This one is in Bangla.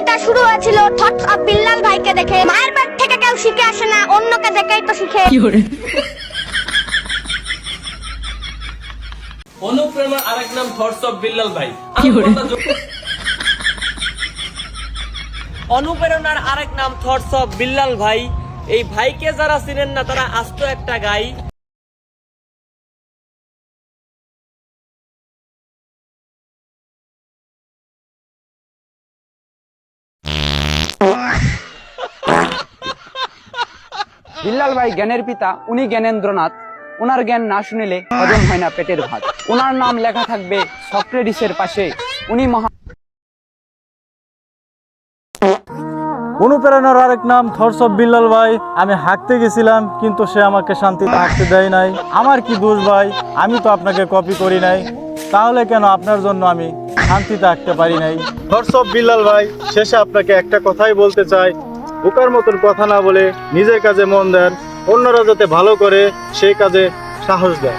কবিতা শুরু হয়েছিল থটস অফ বিল্লাল ভাইকে দেখে। মায়ের পেট থেকে কেউ শিখে আসে না, অন্যকে দেখেই তো শিখে। অনুপ্রেরণার আরেক নাম থটস অফ বিল্লাল ভাই। অনুপ্রেরণার আরেক নাম থটস অফ বিল্লাল ভাই। এই ভাইকে যারা চিনেন না তারা আস্ত একটা গাই। বিল্লাল ভাই জ্ঞানের পিতা, উনি জ্ঞানেন্দ্রনাথ। ওনার জ্ঞান না শুনিলে হজম হয় না পেটের ভাত। ওনার নাম লেখা থাকবে সক্রেটিসের পাশে। উনি মহা অনুপ্রেরণার আরেক নাম থটস অফ বিল্লাল ভাই। আমি হাঁকতে গেছিলাম কিন্তু সে আমাকে শান্তিতে হাঁকতে দেয় নাই। আমার কি দোষ ভাই? আমি তো আপনাকে কপি করি নাই, তাহলে কেন আপনার জন্য আমি শান্তিতে হাঁকতে পারি নাই? থটস অফ বিল্লাল ভাই, শেষে আপনাকে একটা কথাই বলতে চাই, বোকার মতন কথা না বলে নিজের কাজে মন দেন, অন্যরা যাতে ভালো করে সেই কাজে সাহস দেয়।